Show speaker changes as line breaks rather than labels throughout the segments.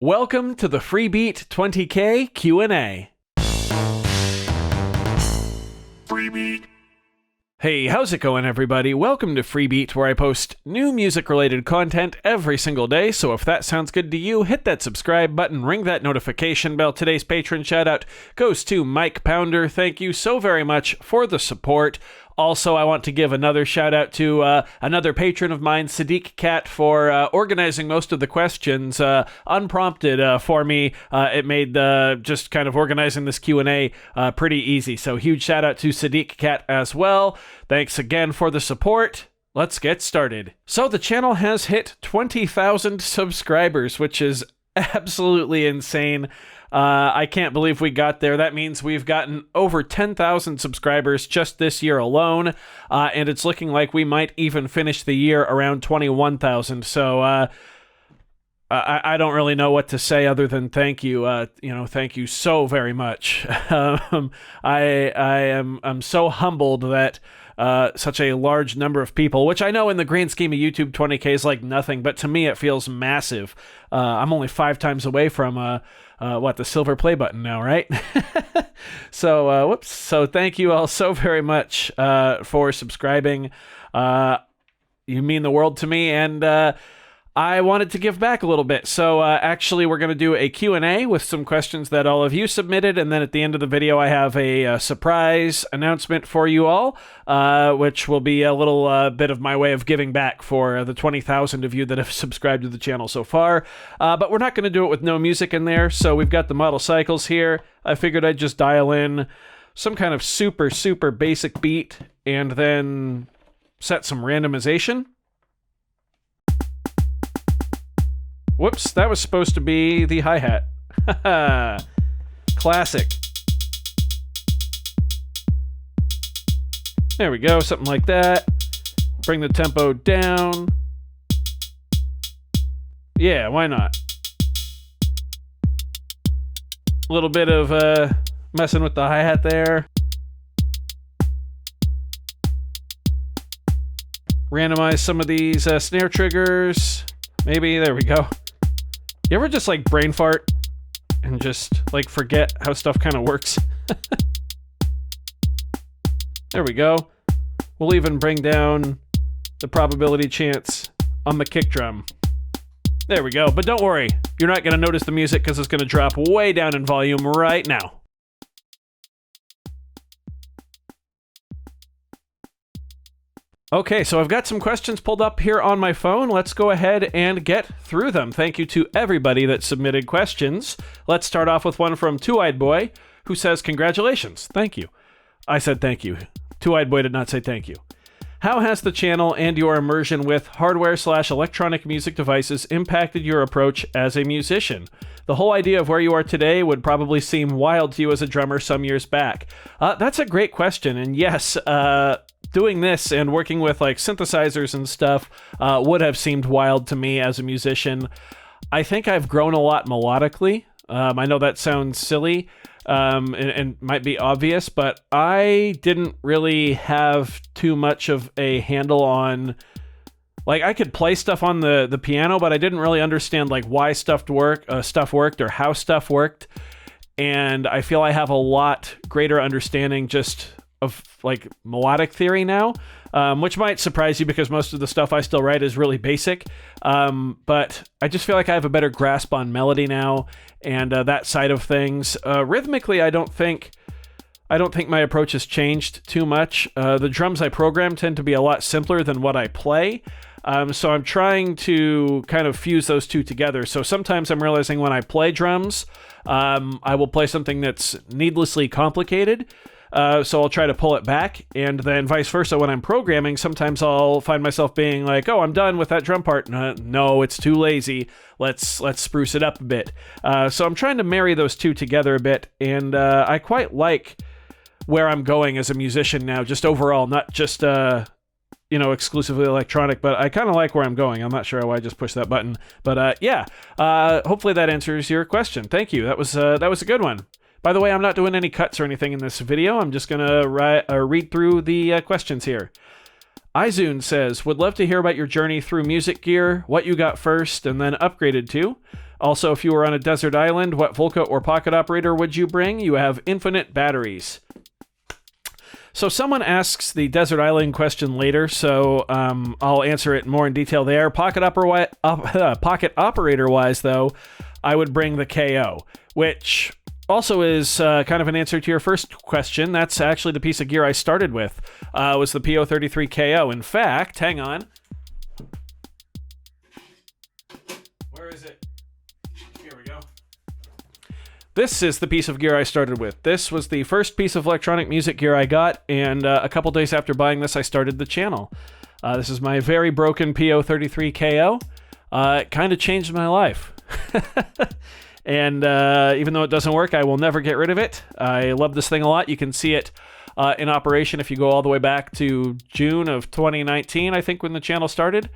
Welcome to the Freebeat 20K Q&A.
Freebeat.
Hey, how's it going, everybody? Welcome to Freebeat, where I post new music-related content every single day, so if that sounds good to you, hit that subscribe button, ring that notification bell. Today's patron shout-out goes to Mike Pounder. Thank you so very much for the support. Also, I want to give another shout-out to another patron of mine, Sadiq Cat, for organizing most of the questions unprompted for me. It made just kind of organizing this Q&A pretty easy. So huge shout-out to Sadiq Cat as well. Thanks again for the support. Let's get started. So the channel has hit 20,000 subscribers, which is absolutely insane. I can't believe we got there. That means we've gotten over 10,000 subscribers just this year alone, and it's looking like we might even finish the year around 21,000. So I don't really know what to say other than thank you. Thank you so very much. I'm so humbled that such a large number of people, which I know in the grand scheme of YouTube, 20K is like nothing, but to me it feels massive. I'm only 5 times away from the silver play button now, right? So thank you all so very much for subscribing. You mean the world to me, and I wanted to give back a little bit. So actually, we're going to do a Q&A with some questions that all of you submitted, and then at the end of the video, I have a surprise announcement for you all, which will be a little bit of my way of giving back for the 20,000 of you that have subscribed to the channel so far. But we're not going to do it with no music in there, so we've got the model cycles here. I figured I'd just dial in some kind of super, super basic beat, and then set some randomization. Whoops, that was supposed to be the hi-hat. Classic. There we go, something like that. Bring the tempo down. Yeah, why not? A little bit of messing with the hi-hat there. Randomize some of these snare triggers. Maybe, there we go. You ever just like brain fart and just like forget how stuff kind of works? There we go. We'll even bring down the probability chance on the kick drum. There we go. But don't worry, you're not going to notice the music because it's going to drop way down in volume right now. Okay, so I've got some questions pulled up here on my phone. Let's go ahead and get through them. Thank you to everybody that submitted questions. Let's start off with one from Two-Eyed Boy, who says, congratulations. Thank you. I said thank you. Two-Eyed Boy did not say thank you. How has the channel and your immersion with hardware/electronic music devices impacted your approach as a musician? The whole idea of where you are today would probably seem wild to you as a drummer some years back. That's a great question, and yes, doing this and working with like synthesizers and stuff would have seemed wild to me as a musician. I think I've grown a lot melodically. I know that sounds silly and might be obvious, but I didn't really have too much of a handle on, like, I could play stuff on the piano, but I didn't really understand like why stuff worked or how stuff worked. And I feel I have a lot greater understanding just of like melodic theory now, which might surprise you because most of the stuff I still write is really basic. But I just feel like I have a better grasp on melody now and that side of things. Rhythmically, I don't think my approach has changed too much. The drums I program tend to be a lot simpler than what I play. So I'm trying to kind of fuse those two together. So sometimes I'm realizing when I play drums, I will play something that's needlessly complicated. So I'll try to pull it back, and then vice versa when I'm programming, sometimes I'll find myself being like, oh, I'm done with that drum part. No, it's too lazy. Let's spruce it up a bit. So I'm trying to marry those two together a bit, and I quite like where I'm going as a musician now, just overall, not just exclusively electronic, but I kind of like where I'm going. I'm not sure why I just pushed that button, but hopefully that answers your question. Thank you. That was a good one. By the way, I'm not doing any cuts or anything in this video. I'm just going to read through the questions here. Izune says, would love to hear about your journey through music gear, what you got first and then upgraded to. Also, if you were on a desert island, what Volca or pocket operator would you bring? You have infinite batteries. So someone asks the desert island question later, so I'll answer it more in detail there. Pocket operator-wise, though, I would bring the KO, which also is kind of an answer to your first question. That's actually the piece of gear I started with, was the PO33 KO. In fact, hang on. Where is it? Here we go. This is the piece of gear I started with. This was the first piece of electronic music gear I got, and a couple days after buying this, I started the channel. This is my very broken PO33 KO. It kind of changed my life. And even though it doesn't work, I will never get rid of it. I love this thing a lot. You can see it in operation if you go all the way back to June of 2019, I think, when the channel started.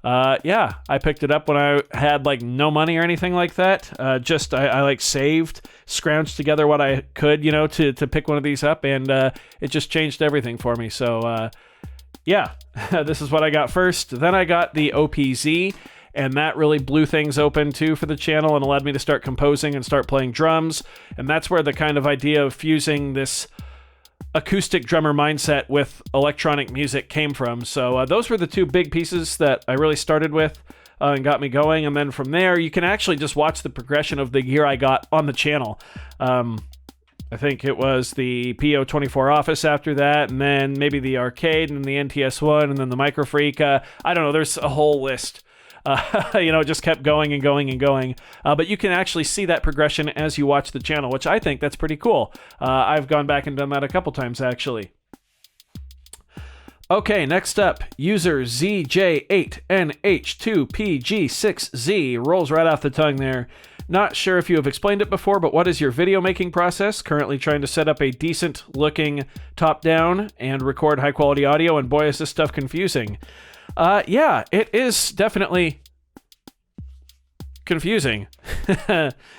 Yeah, I picked it up when I had like no money or anything like that. I like saved, scrounged together what I could, to pick one of these up, and it just changed everything for me. So yeah, this is what I got first. Then I got the OPZ, and that really blew things open too for the channel and allowed me to start composing and start playing drums. And that's where the kind of idea of fusing this acoustic drummer mindset with electronic music came from. So those were the two big pieces that I really started with and got me going. And then from there, you can actually just watch the progression of the gear I got on the channel. I think it was the PO24 Office after that, and then maybe the Arcade, and the NTS1, and then the Microfreak. I don't know, there's a whole list. It just kept going and going and going. But you can actually see that progression as you watch the channel, which I think that's pretty cool. I've gone back and done that a couple times, actually. Okay, next up, user ZJ8NH2PG6Z. Rolls right off the tongue there. Not sure if you have explained it before, but what is your video making process? Currently trying to set up a decent looking top-down and record high-quality audio, and boy, is this stuff confusing. Yeah, it is definitely confusing.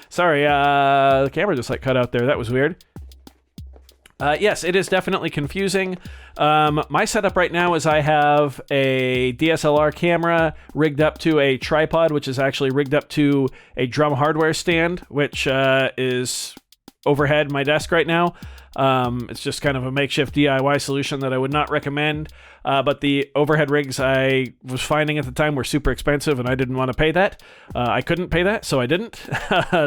Sorry, the camera just cut out there. That was weird. Yes, it is definitely confusing. My setup right now is I have a DSLR camera rigged up to a tripod, which is actually rigged up to a drum hardware stand, which is overhead my desk right now. It's just kind of a makeshift DIY solution that I would not recommend. But the overhead rigs I was finding at the time were super expensive, and I didn't want to pay that. I couldn't pay that, so I didn't.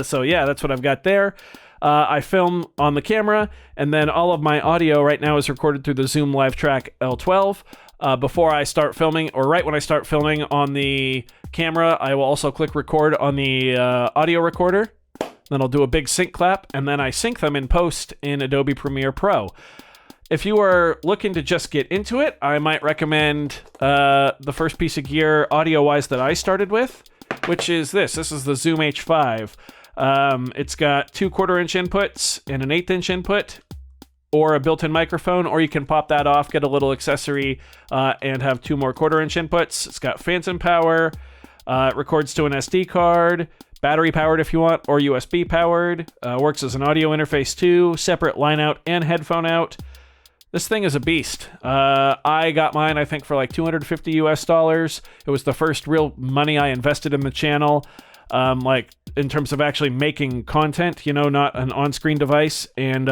So yeah, that's what I've got there. I film on the camera, and then all of my audio right now is recorded through the Zoom Live Track L12. Before I start filming, or right when I start filming on the camera, I will also click record on the audio recorder. Then I'll do a big sync clap, and then I sync them in post in Adobe Premiere Pro. If you are looking to just get into it, I might recommend the first piece of gear audio-wise that I started with, which is this. This is the Zoom H5. It's got 2 1/4-inch inputs and an 1/8-inch input, or a built-in microphone, or you can pop that off, get a little accessory, and have 2 more 1/4-inch inputs. It's got phantom power. It records to an SD card. Battery powered if you want, or USB powered. Works as an audio interface too, separate line out and headphone out. This thing is a beast. I got mine, I think, for like $250 US. It was the first real money I invested in the channel, in terms of actually making content, not an on-screen device. And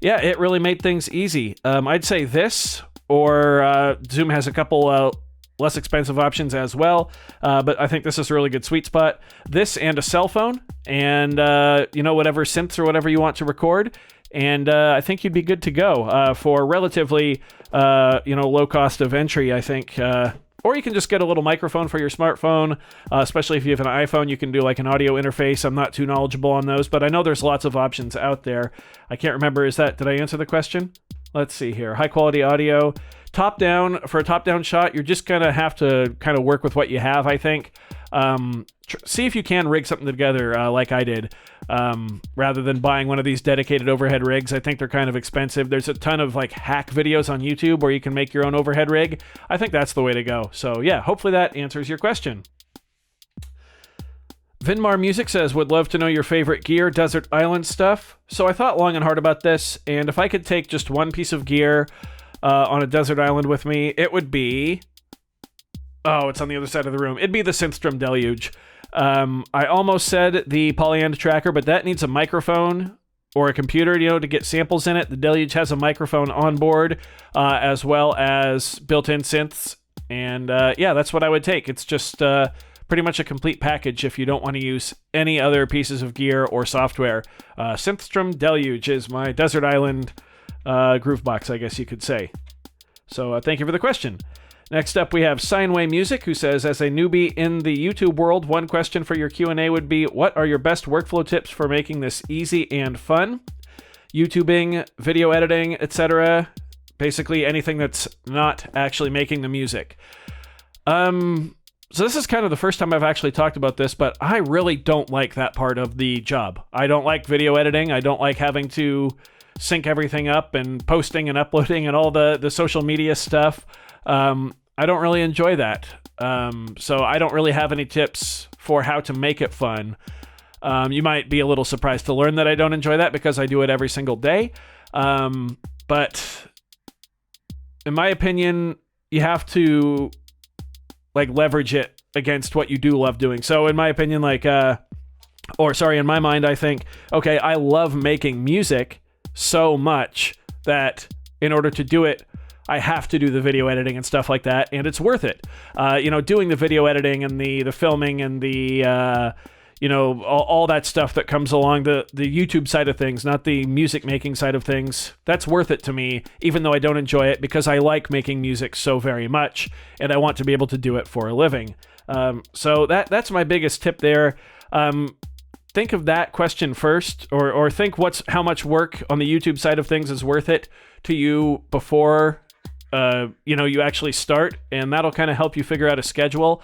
yeah, it really made things easy. I'd say this, or Zoom has a couple less expensive options as well, but I think this is a really good sweet spot. This and a cell phone, and whatever synths or whatever you want to record, and I think you'd be good to go for relatively low cost of entry, I think. Or you can just get a little microphone for your smartphone, especially if you have an iPhone. You can do like an audio interface. I'm not too knowledgeable on those, but I know there's lots of options out there. I can't remember, did I answer the question? Let's see here. High quality audio. Top down, for a top down shot, you're just going to have to kind of work with what you have, I think. See if you can rig something together like I did, rather than buying one of these dedicated overhead rigs. I think they're kind of expensive. There's a ton of hack videos on YouTube where you can make your own overhead rig. I think that's the way to go. So yeah, hopefully that answers your question. Vinmar Music says, would love to know your favorite gear, desert island stuff. So I thought long and hard about this, and if I could take just one piece of gear on a desert island with me, it would be... Oh, it's on the other side of the room. It'd be the Synthstrom Deluge. I almost said the Polyand tracker, but that needs a microphone or a computer, to get samples in it. The Deluge has a microphone on board, as well as built-in synths. And that's what I would take. It's just pretty much a complete package if you don't want to use any other pieces of gear or software. Synthstrom Deluge is my Desert Island groove box, I guess you could say. So thank you for the question. Next up, we have Signway Music, who says, as a newbie in the YouTube world, one question for your Q&A would be, what are your best workflow tips for making this easy and fun? YouTubing, video editing, etc. Basically anything that's not actually making the music. So this is kind of the first time I've actually talked about this, but I really don't like that part of the job. I don't like video editing. I don't like having to sync everything up and posting and uploading and all the social media stuff. I don't really enjoy that. So I don't really have any tips for how to make it fun. You might be a little surprised to learn that I don't enjoy that because I do it every single day. But in my opinion, you have to leverage it against what you do love doing. So in my opinion, in my mind, I think, okay, I love making music so much that in order to do it, I have to do the video editing and stuff like that, and it's worth it. Doing the video editing and the filming and the all that stuff that comes along the YouTube side of things, not the music making side of things. That's worth it to me, even though I don't enjoy it, because I like making music so very much, and I want to be able to do it for a living. So that's my biggest tip there. Think of that question first, or think how much work on the YouTube side of things is worth it to you before you actually start, and that'll kind of help you figure out a schedule.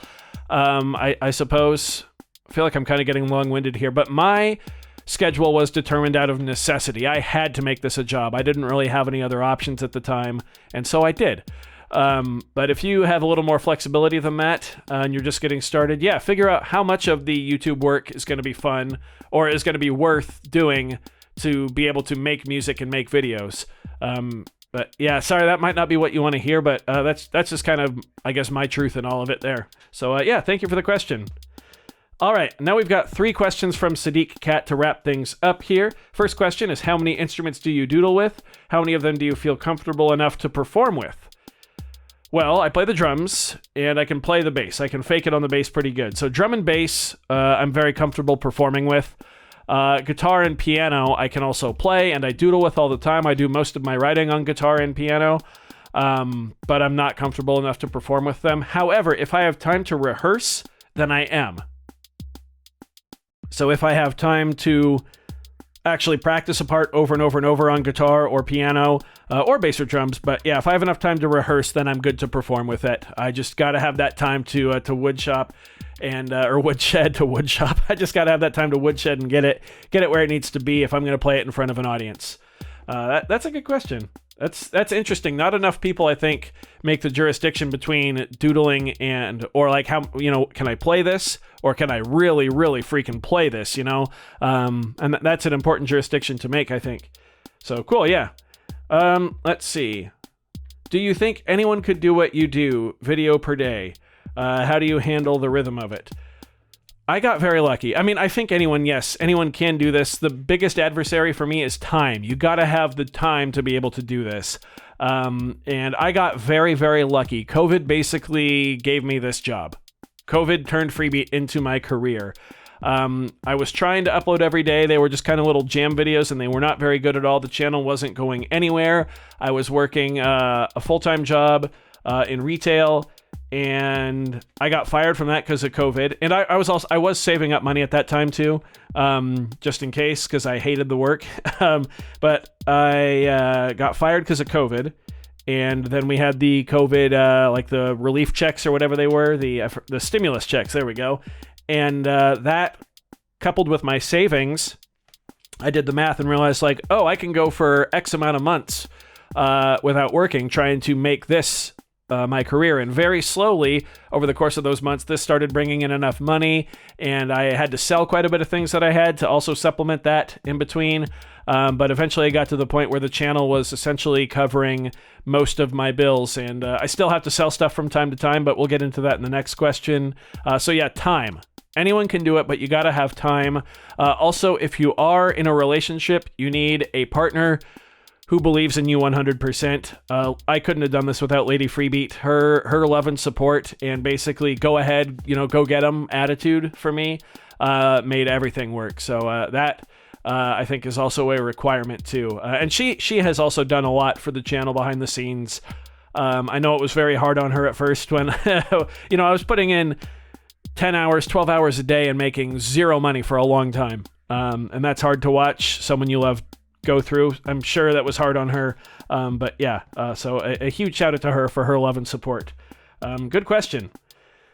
I suppose. I feel like I'm kind of getting long-winded here, but my schedule was determined out of necessity. I had to make this a job. I didn't really have any other options at the time, and so I did. But if you have a little more flexibility than that, and you're just getting started, figure out how much of the YouTube work is going to be fun or is going to be worth doing to be able to make music and make videos. But sorry, that might not be what you want to hear, but that's just kind of, I guess, my truth in all of it there. So thank you for the question. All right, now we've got 3 questions from Sadiq Cat to wrap things up here. First question is, how many instruments do you doodle with? How many of them do you feel comfortable enough to perform with? Well, I play the drums, and I can play the bass. I can fake it on the bass pretty good. So drum and bass, I'm very comfortable performing with. Guitar and piano, I can also play, and I doodle with all the time. I do most of my writing on guitar and piano, but I'm not comfortable enough to perform with them. However, if I have time to rehearse, then I am. So if I have time to actually practice a part over and over and over on guitar or piano or bass or drums, but if I have enough time to rehearse, then I'm good to perform with it. I just got to have that time to wood shop and or woodshed to wood shop. I just got to have that time to woodshed and get it where it needs to be if I'm going to play it in front of an audience. That's a good question. That's interesting. Not enough people, I think, make the jurisdiction between doodling and, or how, can I play this or can I really, really freaking play this, and that's an important jurisdiction to make, I think. So cool. Yeah. Let's see. Do you think anyone could do what you do, video per day? How do you handle the rhythm of it? I got very lucky. I mean, I think anyone can do this. The biggest adversary for me is time. You got to have the time to be able to do this. And I got very, very lucky. COVID basically gave me this job. COVID turned Freebeat into my career. I was trying to upload every day. They were just kind of little jam videos, and they were not very good at all. The channel wasn't going anywhere. I was working a full-time job in retail, and I got fired from that because of COVID. And I was saving up money at that time too, just in case, because I hated the work. But I got fired because of COVID. And then we had the COVID, like the relief checks or whatever they were, the stimulus checks. There we go. And that, coupled with my savings, I did the math and realized, I can go for X amount of months without working, trying to make this my career. And very slowly, over the course of those months, this started bringing in enough money, and I had to sell quite a bit of things that I had to also supplement that in between. But eventually I got to the point where the channel was essentially covering most of my bills, and I still have to sell stuff from time to time, but we'll get into that in the next question. So yeah, time. Anyone can do it, but you got to have time. Also, if you are in a relationship, you need a partner who believes in you 100%. I couldn't have done this without Lady Freebeat. Her love and support and basically go ahead, go get 'em attitude for me made everything work. So that I think is also a requirement too. And she has also done a lot for the channel behind the scenes. I know it was very hard on her at first when I was putting in 10 hours, 12 hours a day and making zero money for a long time. And that's hard to watch someone you love go through. I'm sure that was hard on her. But yeah, so a huge shout out to her for her love and support. Good question.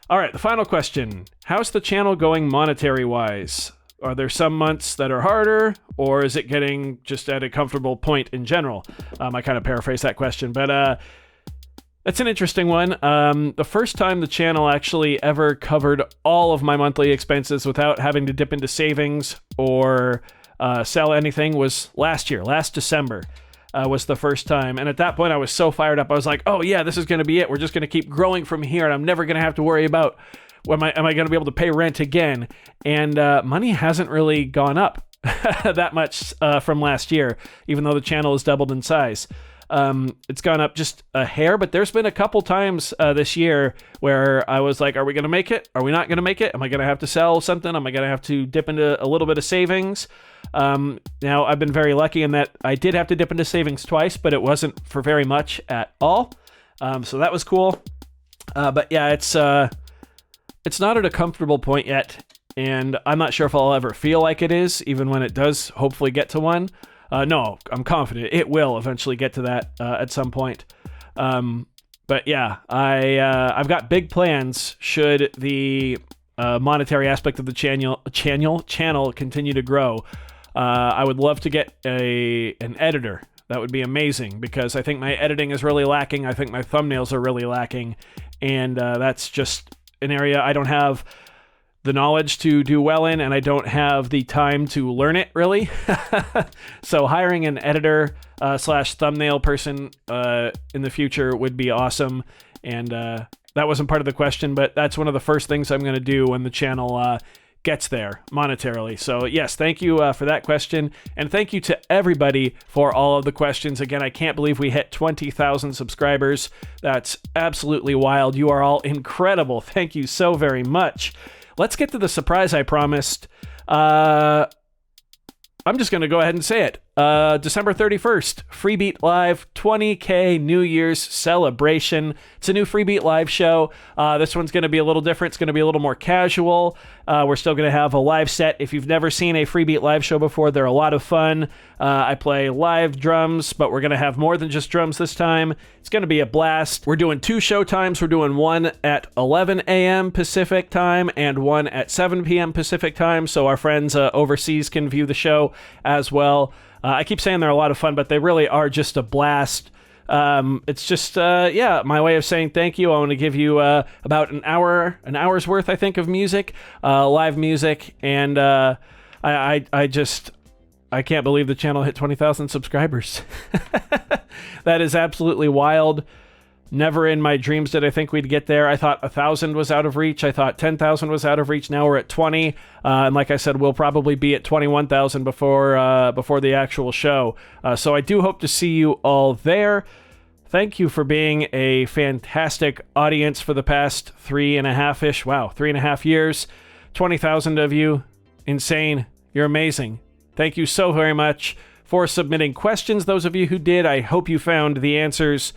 All right, the final question. How's the channel going monetary-wise? Are there some months that are harder, or is it getting just at a comfortable point in general? I kind of paraphrased that question, but that's an interesting one. The first time the channel actually ever covered all of my monthly expenses without having to dip into savings or sell anything was last December. Was the first time. And at that point, I was so fired up. I was like, oh yeah, this is going to be it. We're just going to keep growing from here, and I'm never going to have to worry about am I going to be able to pay rent again? And money hasn't really gone up that much from last year, even though the channel has doubled in size. It's gone up just a hair, but there's been a couple times this year where I was like, are we going to make it? Are we not going to make it? Am I going to have to sell something? Am I going to have to dip into a little bit of savings? Now, I've been very lucky in that I did have to dip into savings twice, but it wasn't for very much at all. So that was cool. But yeah, it's not at a comfortable point yet, and I'm not sure if I'll ever feel like it is, even when it does hopefully get to one. No, I'm confident it will eventually get to that at some point. But yeah, I've got big plans should the monetary aspect of the channel continue to grow. I would love to get an editor. That would be amazing, because I think my editing is really lacking. I think my thumbnails are really lacking, and that's just an area I don't have the knowledge to do well in, and I don't have the time to learn it, really. So hiring an editor / thumbnail person in the future would be awesome. And that wasn't part of the question, but that's one of the first things I'm going to do when the channel gets there monetarily. So yes, thank you for that question. And thank you to everybody for all of the questions. Again, I can't believe we hit 20,000 subscribers. That's absolutely wild. You are all incredible. Thank you so very much. Let's get to the surprise I promised. I'm just going to go ahead and say it. December 31st, Freebeat Live 20K New Year's celebration. It's a new Freebeat Live show. This one's going to be a little different. It's going to be a little more casual. We're still going to have a live set. If you've never seen a Freebeat Live show before, they're a lot of fun. I play live drums, but we're going to have more than just drums this time. It's going to be a blast. We're doing 2 show times. We're doing one at 11 a.m. Pacific time and one at 7 p.m. Pacific time, so our friends overseas can view the show as well. I keep saying they're a lot of fun, but they really are just a blast. It's just, my way of saying thank you. I want to give you about an hour's worth, I think, of music, live music, and I can't believe the channel hit 20,000 subscribers. That is absolutely wild. Never in my dreams did I think we'd get there. I thought 1,000 was out of reach. I thought 10,000 was out of reach. Now we're at 20. And like I said, we'll probably be at 21,000 before the actual show. So I do hope to see you all there. Thank you for being a fantastic audience for the past 3.5 years. 20,000 of you. Insane. You're amazing. Thank you so very much for submitting questions. Those of you who did, I hope you found the answers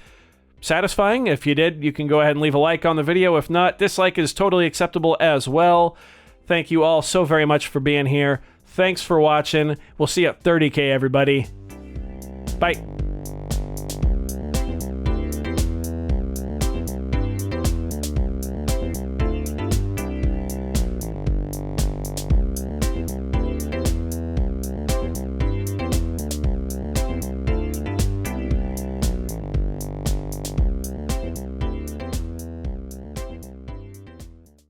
satisfying. If you did, you can go ahead and leave a like on the video. If not, dislike is totally acceptable as well. Thank you all so very much for being here. Thanks for watching. We'll see you at 30K, everybody. Bye.